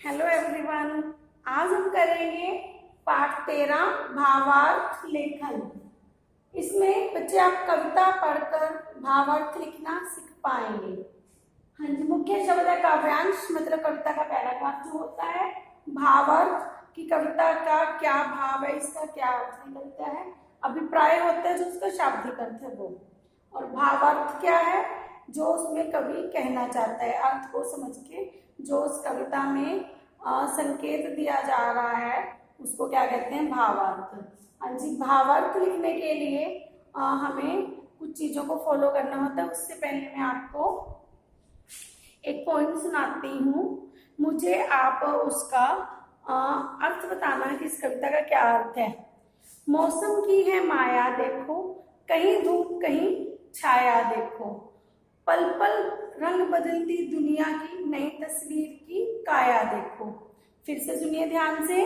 Hello everyone. आज हम करेंगे पाठ 13 भावार्थ लेखन। इसमें बच्चे आप कविता पढ़कर भावार्थ लिखना सीख पाएंगे। हाँ जी, मुख्य शब्द है काव्यांश, मतलब कविता का पैराग्राफ जो होता है। भावार्थ की कविता का क्या भाव है, इसका क्या अर्थ निकलता है। अभिप्राय होता है जो उसका शाब्दिक अर्थ है वो। और भावार्थ क्या है, जो उसमें कवि कहना चाहता है, अर्थ को समझ के जो उस कविता में संकेत दिया जा रहा है उसको क्या कहते हैं, भावार्थ। हाँ जी, भावार्थ लिखने के लिए हमें कुछ चीजों को फॉलो करना होता है। उससे पहले मैं आपको एक पॉइंट सुनाती हूँ, मुझे आप उसका अर्थ बताना कि इस कविता का क्या अर्थ है। मौसम की है माया देखो, कहीं धूप कहीं छाया देखो, पल पल रंग बदलती दुनिया की नई तस्वीर की काया देखो। फिर से सुनिए ध्यान से।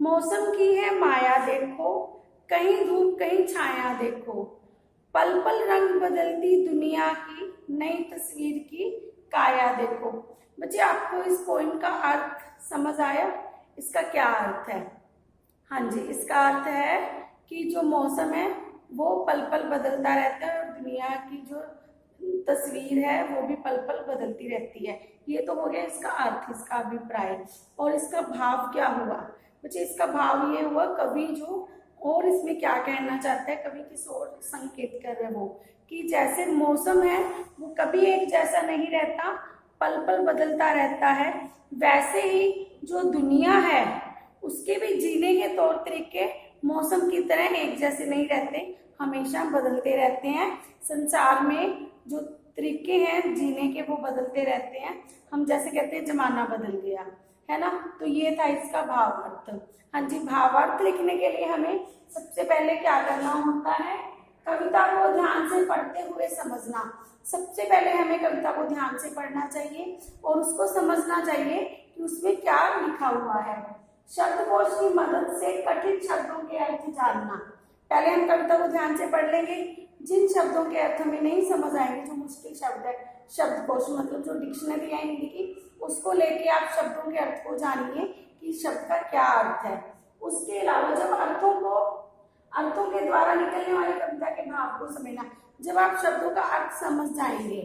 मौसम की है माया देखो, कहीं धूप कहीं छाया देखो, पल पल रंग बदलती दुनिया की नई तस्वीर की काया देखो। बच्चे, आपको इस पोइम का अर्थ समझ आया? इसका क्या अर्थ है? हाँ जी, इसका अर्थ है कि जो मौसम है वो पल पल बदलता रहता है और दुनिया की जो तस्वीर है वो भी पल पल बदलती रहती है। ये तो हो गया इसका अर्थ, इसका अभिप्राय। और इसका भाव क्या हुआ बच्चे? इसका भाव ये हुआ, कवि जो और इसमें क्या कहना चाहता है, कवि किस ओर संकेत कर रहे वो, कि जैसे मौसम है वो कभी एक जैसा नहीं रहता, पल पल बदलता रहता है, वैसे ही जो दुनिया है उसके भी जीने के तौर तरीके मौसम की तरह एक जैसे नहीं रहते, हमेशा बदलते रहते हैं। संसार में जो तरीके हैं जीने के वो बदलते रहते हैं। हम जैसे कहते हैं जमाना बदल गया है ना। तो ये था इसका भावार्थ। हाँ जी, भावार्थ लिखने के लिए हमें सबसे पहले क्या करना होता है, कविता को ध्यान से पढ़ते हुए समझना। सबसे पहले हमें कविता को ध्यान से पढ़ना चाहिए और उसको समझना चाहिए कि उसमें क्या लिखा हुआ है। शब्दकोश की मदद से कठिन शब्दों के अर्थ जानना। पहले हम कविता को ध्यान से पढ़ लेंगे, जिन शब्दों के अर्थ हमें नहीं समझ आएंगे, जो मुश्किल शब्द है, शब्दकोश मतलब जो डिक्शनरी है हिंदी की, उसको लेके आप शब्दों के अर्थ को जानिए कि शब्द का क्या अर्थ है। उसके अलावा जब अर्थों के द्वारा निकलने वाली कविता के भाव को समझना। जब आप शब्दों का अर्थ समझ जाएंगे,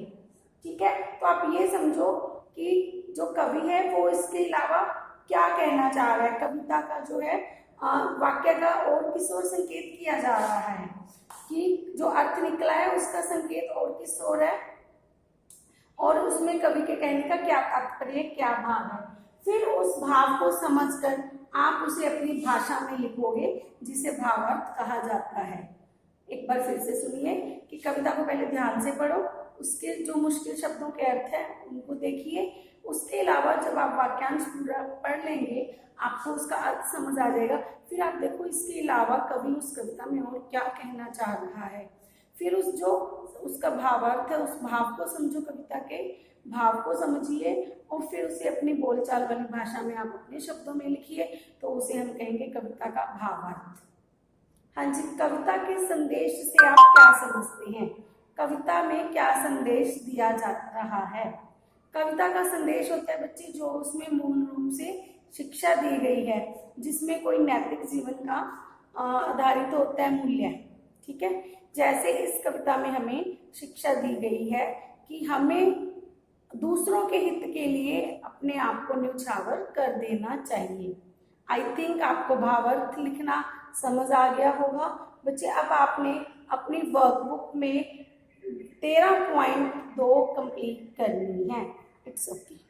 ठीक है, तो आप ये समझो कि जो कवि है वो इसके अलावा क्या कहना चाह रहा है। कविता का जो है वाक्य का और किस ओर संकेत किया जा रहा है, कि जो अर्थ निकला है उसका संकेत और किस ओर है, और उसमें कवि के कहने का क्या तात्पर्य, क्या भाव है। फिर उस भाव को समझकर आप उसे अपनी भाषा में लिखोगे, जिसे भावार्थ कहा जाता है। एक बार फिर से सुनिए कि कविता को पहले ध्यान से पढ़ो, उसके जो मुश्किल शब्दों के अर्थ है उनको देखिए। उसके अलावा जब आप वाक्यांश पूरा पढ़ लेंगे आपको उसका अर्थ समझ आ जाएगा। फिर आप देखो इसके अलावा कवि उस कविता में और क्या कहना चाह रहा है। फिर उसका भावार्थ है, उस भाव को समझो, कविता के भाव को समझिए और फिर उसे अपनी बोलचाल वाली भाषा में आप अपने शब्दों में लिखिए, तो उसे हम कहेंगे कविता का भावार्थ। हाँ जी, कविता के संदेश से आप क्या समझते हैं? कविता में क्या संदेश दिया जा रहा है? कविता का संदेश होता है बच्चे जो उसमें मूल रूप से शिक्षा दी गई है, जिसमें कोई नैतिक जीवन का आधारित होता है मूल्य, ठीक है। जैसे इस कविता में हमें शिक्षा दी गई है कि हमें दूसरों के हित के लिए अपने आप को न्यौछावर कर देना चाहिए। आई थिंक आपको भावार्थ लिखना समझ आ गया होगा बच्चे। अब आपने अपनी वर्कबुक में 13.2 कंप्लीट करनी है। It's okay.